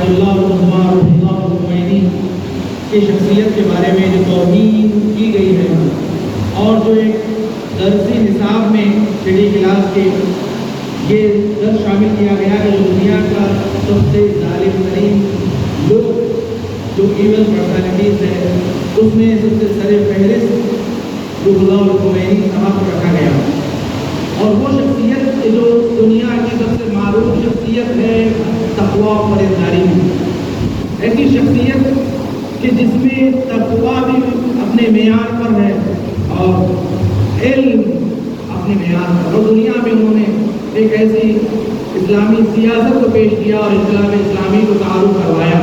آیت اللہ عثمان اللہ خمینی کی شخصیت کے بارے میں جو توہین کی گئی ہے اور جو ایک درسی نصاب میں شرعی کلاس کے یہ درس شامل کیا گیا کہ جو دنیا کا سب سے ظالم ترین لوگ جو ایون پرسنالٹیز ہے اس میں سب سے سر فہرست روح اللہ خمینی صاحب کو رکھا گیا، اور وہ شخصیت جو دنیا کی سب سے معروف شخصیت ہے تقویٰ و پرہیزگاری میں، ایسی شخصیت کہ جس میں تقویٰ بھی اپنے معیار پر ہے اور علم اپنے معیار پر، اور دنیا میں انہوں نے ایک ایسی اسلامی سیاست کو پیش کیا اور انقلاب اسلامی کو تعارف کروایا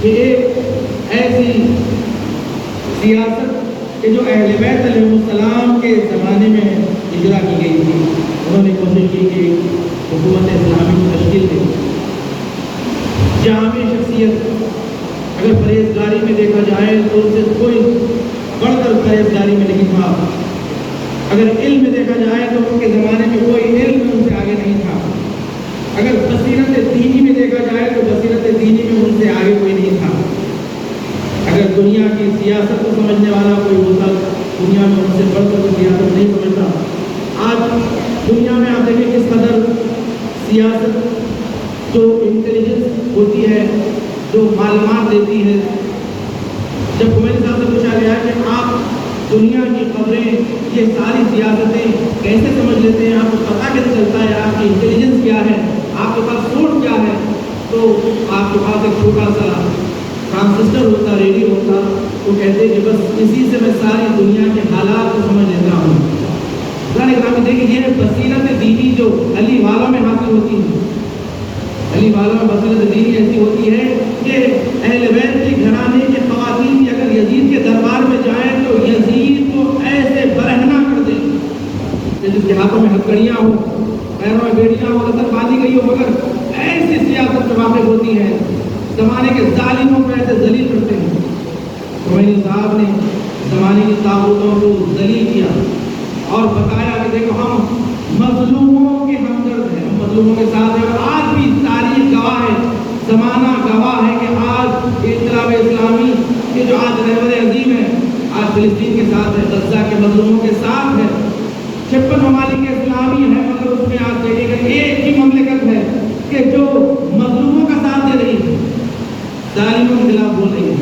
کہ ایک ایسی سیاست کہ جو اہل بیت علیہ السلام کے زمانے میں اجرا کی گئی تھی، انہوں نے کوشش کی کہ حکومت اسلامی کو تشکیل دے۔ جامع شخصیت اگر پرہیزگاری میں دیکھا جائے تو ان سے کوئی بڑھ کر پرہیزگاری میں نہیں تھا، اگر علم میں دیکھا جائے تو ان کے زمانے میں کوئی علم ان سے آگے نہیں تھا، اگر بصیرت دینی میں دیکھا جائے تو بصیرت دینی میں ان سے آگے کوئی نہیں تھا، اگر دنیا کی سیاست کو سمجھنے والا کوئی ہوتا دنیا میں ان سے بڑھ کر کوئی سیاست نہیں سمجھتا۔ آج دنیا میں آپ دیکھیں کس قدر سیاست جو انٹیلیجنس ہوتی ہے، جو معلومات دیتی ہے، جب خمینی صاحب سے پوچھا گیا کہ آپ دنیا کی خبریں یہ ساری سیاستیں کیسے سمجھ لیتے ہیں، آپ کو پتہ کیسے چلتا ہے، آپ کی انٹیلیجنس کیا ہے، آپ کے پاس سوچ کیا ہے، تو آپ کے پاس ایک چھوٹا سا ٹرانسسٹر ہوتا، ریڈیو ہوتا، وہ کہتے کہ بس اسی سے میں ساری دنیا کے حالات کو سمجھ لیتا ہوں۔ دیکھیں یہ بصیرت دینی جو علی والوں میں حاصل ہوتی ہے، علی والوں میں بصیرت دینی ایسی ہوتی ہے کہ اہل بیت کے گھرانے کے خواتین اگر یزید کے دربار میں جائیں تو یزید کو ایسے برہنہ کر دیں کہ جس کے ہاتھوں میں ہتھکڑیاں ہوں، پیروں میں بیڑیاں ہوں، لتر باندھی گئی ہو، مگر ایسی سیاست سے واقف ہوتی ہے، زمانے کے ظالموں کو ایسے ذلیل کرتے ہیں۔ خمینی صاحب نے زمانے کی طاغوتوں کو ذلیل کیا اور بتایا کہ دیکھو ہم مظلوموں کے ہمدرد ہیں، ہم مظلوموں کے ساتھ ہیں، اور آج بھی تاریخ گواہ ہے، زمانہ گواہ ہے کہ آج انقلاب اسلامی کے جو آج رہبر عظیم ہے آج فلسطین کے ساتھ ہے، غزہ کے مظلوموں کے ساتھ ہے۔ 56 ممالک اسلامی ہے مگر اس میں آج دیکھے گا ایک ہی مملکت ہے کہ جو مظلوموں کا ساتھ دے رہی ہے، ظالموں کے خلاف بول رہی ہے۔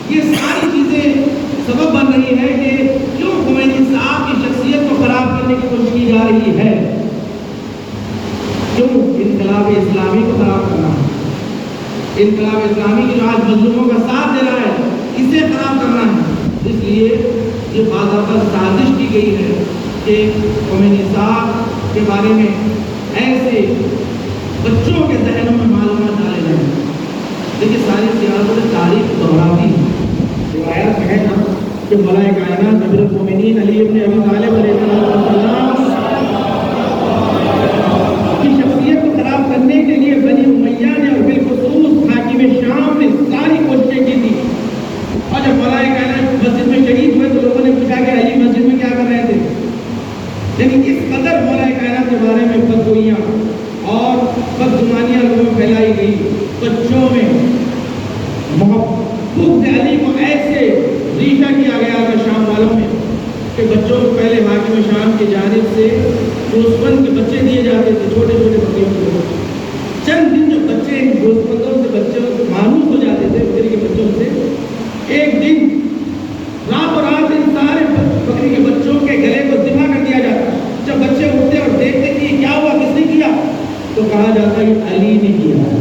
یہ ساری چیزیں سبب بن رہی ہے کہ کیوں خمینی صاحب کی شخصیت کو خراب کرنے کی کوشش کی جا رہی ہے، کیوں انقلاب اسلامی کو خراب کرنا ہے، انقلاب اسلامی کی جو آج مظلوموں کا ساتھ دے رہا ہے اسے خراب کرنا ہے۔ اس لیے یہ باضابطہ سازش کی گئی ہے کہ خمینی صاحب کے بارے میں ایسے بچوں کے ذہنوں میں معلومات ڈالے جائیں۔ دیکھیے ساری سیاست تاریخ دہراتی ہے، روایات میں ہے نا کہ مولا کائنات امیر المومنین علی ابن ابی طالب علیہ السلام کی شخصیت کو خراب کرنے کے لیے بنی امیہ نے اور بالخصوص حاکم شام نے ساری کوششیں کی تھی، اور جب مولا کائنات مسجد میں شہید ہوئے تو لوگوں نے پوچھا کہ علی مسجد میں کیا کر رہے تھے، لیکن اس قدر مولا کائنات کے بارے میں بدگوئیاں اور بدگمانیاں لوگوں میں پھیلائی گئی، بچوں میں محبوب علی کو ایسے ریشہ کیا گیا تھا شام والوں میں کہ بچوں کو پہلے حاکم شام کی جانب سے گوسفند کے بچے دیے جاتے تھے، چھوٹے چھوٹے بکریوں کے، چند دن جو بچے ان گوسفندوں سے بچوں مانوس ہو جاتے تھے بکری کے بچوں سے، ایک دن راتوں رات ان سارے بکری کے بچوں کے گلے کو ذبح کر دیا جاتا۔ جب بچے اٹھتے اور دیکھتے کہ یہ کیا ہوا، کس نے کیا، تو کہا جاتا ہے کہ علی نے کیا۔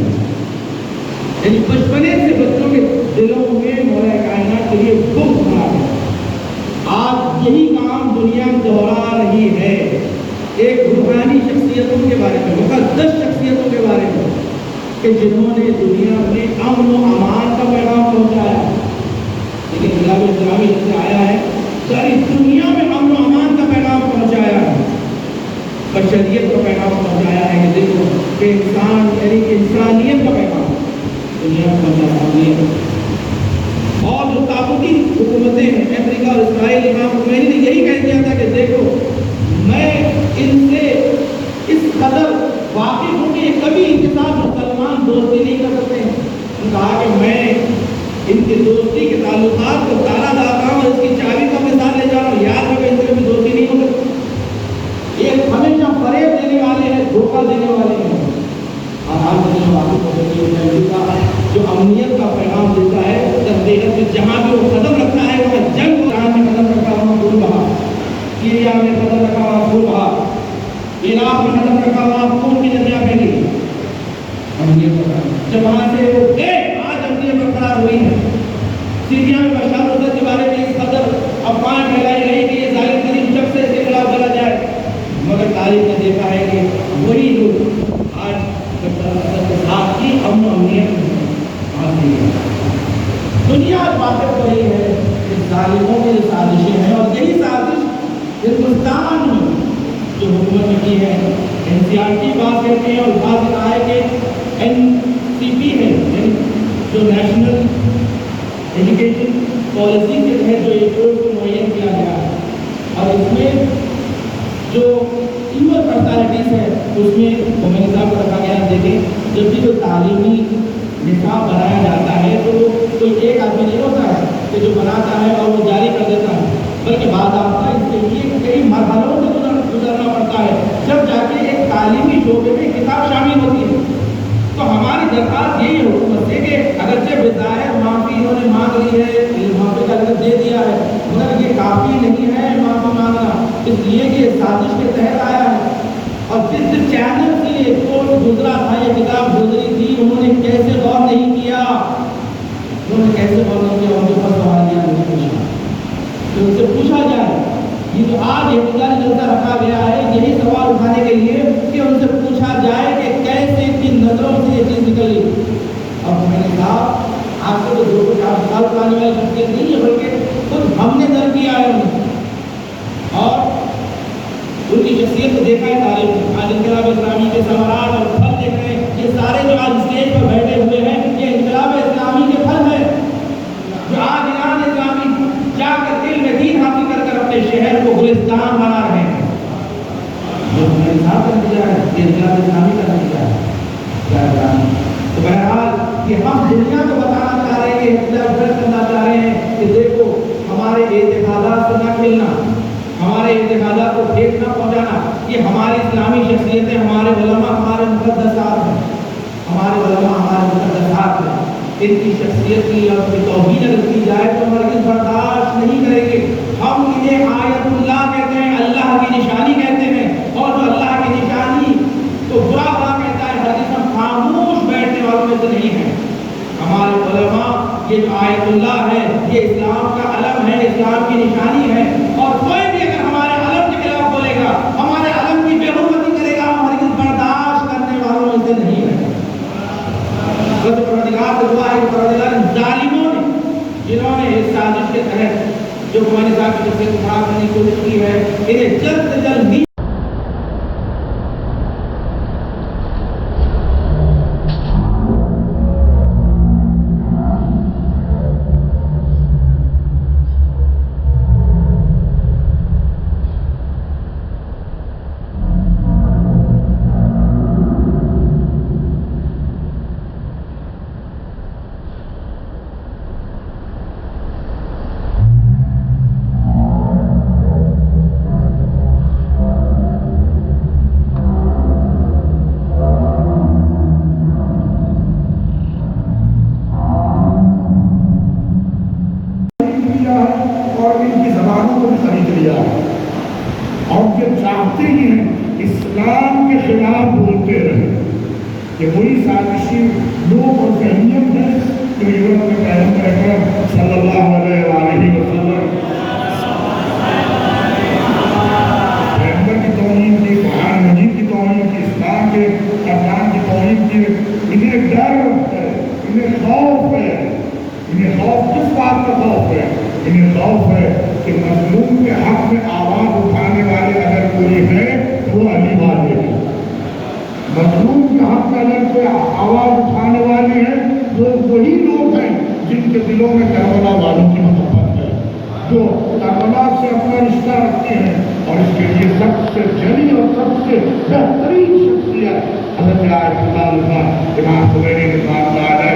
یعنی بچپنے سے بچوں کے دلوں میں مولا کائنات کے لیے بغض بنا ہے۔ آج یہی کام دنیا دوہرا رہی ہے، ایک روحانی شخصیتوں کے بارے میں، مقدس شخصیتوں کے بارے میں کہ جنہوں نے دنیا میں امن و امان کا پیغام پہنچایا، لیکن انقلاب اسلامی جب سے آیا ہے ساری دنیا میں امن و امان کا پیغام پہنچایا ہے، بشریت کا پیغام پہنچایا ہے کہ دیکھو کہ انسان یعنی کہ انسانیت کا پیغام دنیا میں پہنچایا ہے۔ اور جو طاغوتی حکومتیں ہیں امریکہ اور اسرائیل، امام خمینی نے یہی کہہ دیا تھا کہ دیکھو میں ان سے اس قدر واقف ہوں کہ کبھی ان کے ساتھ مسلمان دوستی نہیں کر سکتے ہیں، کہا کہ میں ان کی دوستی کے تعلقات کو تالا لاتا ہوں اور اس کی چابی کو اپنے ساتھ لے جا رہا ہوں. یاد رکھو ان سے کبھی دوستی نہیں ہو سکتی. یہ ہمیشہ فریب دینے والے ہیں, دھوکہ دینے والے ہیں. اور آج جو امنیت کا پیغام دیتا ہے تحقیقت میں جہاں بھی وہ قدم رکھتا ہے وہاں جنگ میں قدم رکھا وہاں خون بہا, سیریا میں قدم رکھا وہاں خون بہا, عراق میں قدم رکھا وہاں خون کی ندیاں بہی. جب وہاں سے وہ گئے آج امنیت برقرار ہوئی ہے. سیریا میں بشار الاسد کے بارے میں اس قدر افواہیں پھیلائی گئی کہ یہ ظالم ترین شخص سے اس کے خلاف چلا جائے, مگر تاریخ نے دیکھا ہے کہ وہی لوگ آج آپ کی امن و امنیت حاصل ہے. دنیا باتیں ہو رہی ہے کہ ظالموں کی جو سازشیں ہیں, اور یہی سازش ہندوستان میں جو حکومت نے کی ہے. NCERT بات کہتے ہیں اور بات کہا ہے کہ NCP ہے, جو نیشنل ایجوکیشن پالیسی کے تحت جو ایک کورس کو معین کیا گیا ہے, اور اس میں جو ایول پرسنالٹیز ہے اس میں مومن صاحب کو رکھا گیا. دیکھیں جب بھی کوئی تعلیمی نصاب بنایا جاتا ہے تو کوئی ایک آدمی نہیں ہوتا ہے کہ جو بناتا ہے اور وہ جاری کر دیتا ہے, بلکہ بعد آتا اس کے لیے کئی مرحلوں سے گزرنا پڑتا ہے جب جا کے ایک تعلیمی شعبے میں کتاب شامل ہوتی ہے. تو ہماری درخواست یہی حکومت سے کہ اگرچہ بظاہر معافی انہوں نے مانگ لی ہے, معافی کا لفظ دے دیا ہے, مگر یہ کافی نہیں ہے معافی مانگنا, اس لیے کہ سازش کے تحت آیا ہے. اور جس چینل سے یہ کورس گزرا تھا, یہ کتاب گزری تھی, انہوں نے کیسے غور نہیں کیا, انہوں نے کیسے غور نہیں کیا. ان کے پاس سوال کیا, مجھے پوچھا تو ان سے پوچھا جائے. یہ جو آج احتجاجی جلسہ رکھا گیا ہے یہی سوال اٹھانے کے لیے کہ ان سے پوچھا جائے کہ کیسے کن نظروں سے یہ چیز نکلی. اب میں نے کہا آپ کو تو جو کچھ آپ سال پرانے والی شخصیت نہیں ہے, بلکہ خود ہم نے در کیا ہے انہیں, اور ان کی شخصیت کو دیکھا ہے تاریخ میں. آج انقلاب اسلامی کے ثمرات اور پھل دیکھ رہے ہیں, یہ سارے جو آج اسٹیج پر بیٹھے ہوئے ہیں یہ انقلاب اسلامی کے پھل ہے. جو آج ایران اسلامی جا کر علم دین حاصل کر کر اپنے شہر کو گلستان بنا رہے ہیں, جو میرے ساتھ کر دیا ہے یہ انقلاب اسلامی کا نتیجہ ہے. تو بہرحال یہ ہم دنیا کو بتانا چاہ رہے ہیں, احتجاج کرنا چاہ رہے ہیں کہ دیکھو ہمارے اعتقادات سے نہ کھلنا, ہمارے اعتقادات کو ٹھیک نہ پہنچانا. یہ ہماری اسلامی شخصیتیں, ہمارے علماء ہمارے مقدسات ہیں, ہمارے علماء ہمارے مقدسات ہیں. ان کی شخصیت کی اور ان کی توہین اگر کی جائے تو ہرگز برداشت نہیں کریں گے. ہم انہیں آیت اللہ کہتے ہیں, اللہ کی نشانی کہتے ہیں, اور جو اللہ کی نشانی تو برا برا کہتا ہے, ہرگز ہم خاموش بیٹھنے والوں میں سے نہیں ہیں. ہمارے علماء یہ جو آیت اللہ ہے یہ اسلام کا علم ہے, اسلام کی نشانی ہے, اور کوئی بھی اگر ہمارے علم کے خلاف بولے گا, ہمارے علم کی بے حرمتی کرے گا, ہم ہرگز برداشت کرنے والوں میں سے نہیں ہیں. پروردگار سے دعا ہے کہ پروردگار ظالموں نے جنہوں نے اس سازش کے تحت جو ہمارے ساتھ کی خراب کرنے کی کوشش کی ہے, انہیں جلد سے جلد چاہتے ہی ہیں اسلام کے خلاف بولتے رہے. یہ وہی سازشی لوگ اور ذہنیت ہے جو یورپ میں پیغمبر اکرم صلی اللہ علیہ وآلہ وسلم پیغمبر کی توہین کی, قرآن مجید کی توہین کی, اسلام کے ارکان کی توہین کی. انہیں ڈر ہے, انہیں خوف ہے. انہیں خوف کس بات کا خوف ہے؟ انہیں خوف ہے کہ مظلوم کے حق میں آواز اٹھانے والے اگر کوئی ہے تو وہ علی والے ہیں. مظلوم کے حق میں اگر کوئی آواز اٹھانے والے ہیں وہ وہی لوگ ہیں جن کے دلوں میں کربلا والوں کی محبت ہے, جو کربلا سے اپنا رشتہ رکھتے ہیں. اور اس کے لیے سب سے جلی اور سب سے بہترین شخصیت حضرت آیت اللہ امام خمینی نے کہا ہے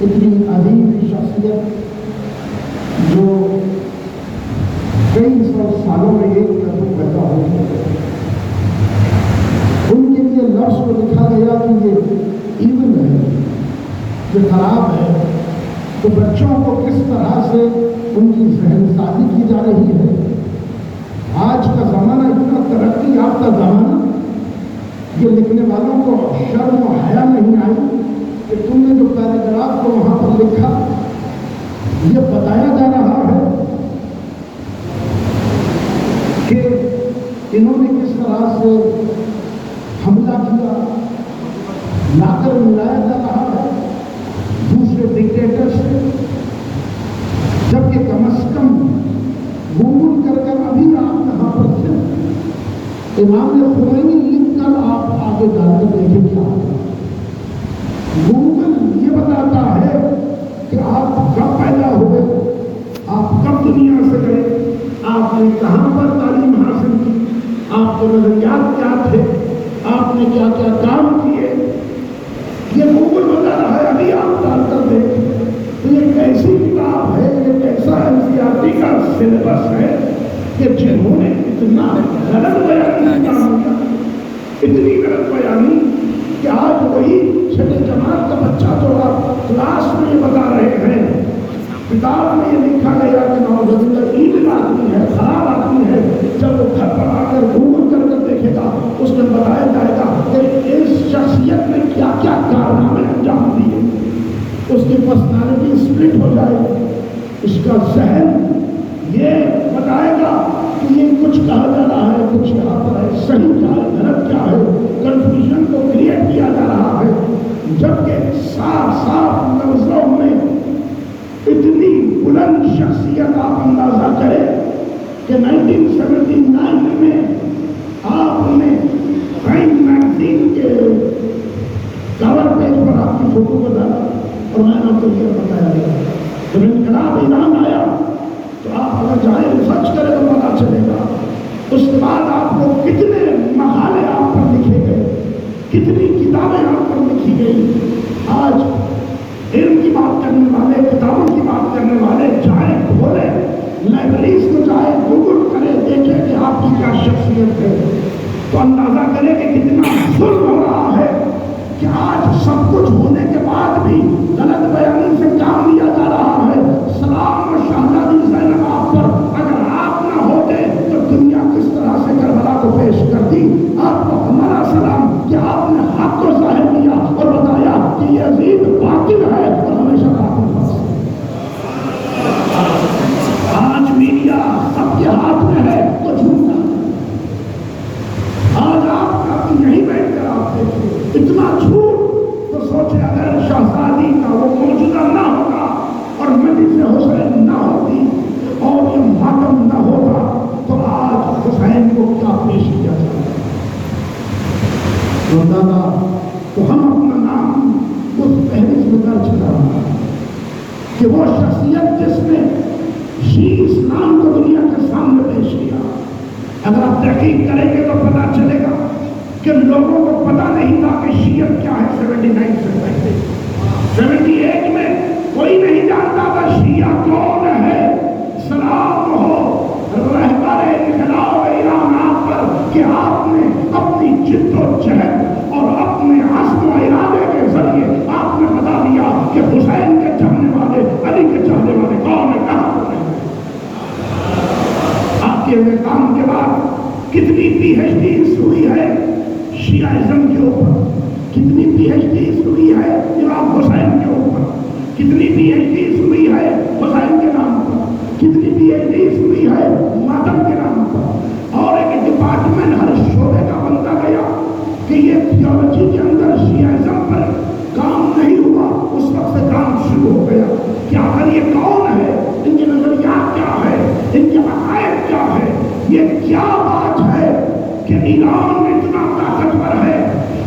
اتنی عظیم شخصیت جو کئی سو سالوں میں ایک قدم پیدا ہوئی، ان کے لیے لفظ کو لکھا گیا کہ یہ ایون ہے، یہ خراب ہے، تو بچوں کو کس طرح سے ان کی ذہن سازی کی جا رہی ہے۔ آج کا زمانہ اتنا ترقی یافتہ زمانہ، یہ لکھنے والوں کو شرم و حیا نہیں آئی کہ تم نے جو پیراگراف کو وہاں پر لکھا، یہ بتایا جا رہا ہے کہ انہوں نے کس طرح سے حملہ کیا، لا کر ملایا جا رہا ہے دوسرے ڈکٹیٹر سے، جبکہ کم از کم گوگل کر ابھی آپ یہاں پر تھے، امام خمینی لکھ کر آپ آگے ڈال کر دیکھیں کیا گوگل یہ بتاتا ہے کہ آپ کب پیدا ہوئے، آپ کب دنیا سے گئے، آپ نے کہاں پر تعلیم حاصل کی، آپ کے نظریات کیا تھے، آپ نے کیا کیا کام کیے، یہ گوگل بتا رہا ہے۔ ابھی آپ ڈال کر دیکھیں تو یہ کیسی کتاب ہے، یہ کیسا NCERT کا سلیبس ہے کہ جنہوں نے اتنا غلط بیانی کام کیا، اتنی غلط بیانی کہ آج وہی چھٹی جماعت کا بچہ جو آپ کلاس میں یہ بتا رہے ہیں، کتاب میں یہ لکھا گیا کہ نوجوان ایون آدمی ہے، خراب آدمی ہے، جب وہ گھر پر آ کر گوگل کر کر دیکھے گا اس میں بتایا جائے گا کہ اس شخصیت نے کیا کیا کارنامے انجام دیے، اس کی پرسنالٹی سپلٹ ہو جائے گی، اس کا ذہن یہ بتائے گا کہ یہ کچھ کہا جا رہا ہے، کچھ یہاں پر ہے، صحیح کیا ہے، غلط کیا ہے، کنفیوژن کو کریٹ کیا جا رہا ہے، جبکہ صاف صاف لفظوں میں اتنی بلند شخصیت آپ اندازہ کریں کہ 1979 میں آپ نے ٹائم میگزین کے کور پیج پر آپ کی فوٹو کو ڈالا اور میں نے آپ کو یہ بتایا گیا جب انقلاب ایران آیا تو آپ اگر جائیں ریسرچ کریں تو پتا چلے گا اس کے بعد آپ کو کتنے مقالے آپ پر لکھے گئے، کتنی کتابیں آپ پر لکھی گئی۔ آج علم کی بات کرنے والے، کتابوں کی بات کرنے والے جائیں کھولیں لائبریریز کو، جائیں گوگل کریں، دیکھیں کہ آپ کی کیا شخصیت ہے، تو اندازہ کریں کہ کتنا ظلم ہو رہا ہے کہ آج سب کچھ ہونے کے بعد بھی غلط بیانی سے کام لیا جا رہا ہے۔ سلام و شہزادی زینب آپ پر اگر آپ نہ ہوتے تو دنیا کس طرح سے کربلا کو پیش کرتی۔ آپ کو ہمارا سلام کہ آپ نے حق کو ظاہر کیا اور بتایا کہ یہ یزید باطل ہے اور ہمیشہ باطل ہے۔ آج میڈیا سب کے ہاتھ میں ہے تو جھوٹا، آج آپ یہیں بیٹھ کر آپ دیکھیں اتنا جھوٹ، تو سوچے اگر شہزادی کا وہ موجودہ نہ ہوگا اور مجلس حسین نہ ہوتی اور یہ ماتم نہ ہوتا تو آج حسین کو کیا پیش کیا جاتا۔ تو ہم اپنا نام اس فہرست میں درج کرا کہ وہ شخصیت جس نے شیعہ اسلام کو دنیا کے سامنے پیش کیا، اگر آپ تحقیق کریں گے تو پتا چلے گا کہ لوگوں کو پتا نہیں تھا کہ شیعت کیا ہے۔ 79 سے پہلے 78 میں کوئی نہیں جانتا تھا شیعہ کون ہے۔ سلام ہو رہبر انقلاب ایران آپ پر کہ آپ نے اپنی جد و جہد اور اپنے عزم و ارادے کے ذریعے آپ نے بتا دیا کہ حسین کے چاہنے والے، علی کے چاہنے والے کون ہے، کہاں پر ہیں۔ آپ کے کام کے بعد کتنی PhDs ہوئی ہے شیعہ کے اوپر، کتنی PhDs ہوئی ہے امام حسین کے اوپر، کتنی PhDs ہوئی ہے حسین کے نام پر، کتنی PhDs ہوئی ہے ماتم کے نام پر، اور ایک ڈپارٹمنٹ ہر شعبے کا بنتا گیا کہ یہ تھیولوجی کے اندر شیعہ پر کام نہیں ہوا، اس وقت سے کام شروع ہو گیا کہ آخر یہ کون ہے، ان کے نظریات کیا ہے، ان کے عقائد کیا ہے، یہ کیا بات ہے کہ ایران اتنا طاقتور ہے،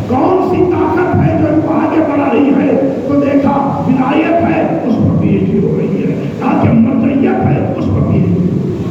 کون سی طاقت ہے جو ان کو آگے بڑھا رہی ہے۔ تو دیکھا ولایت ہے اس پر PhD ہو رہی ہے، تاکہ مرجعیت ہے اس پر PhD ہو رہی ہے۔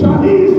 40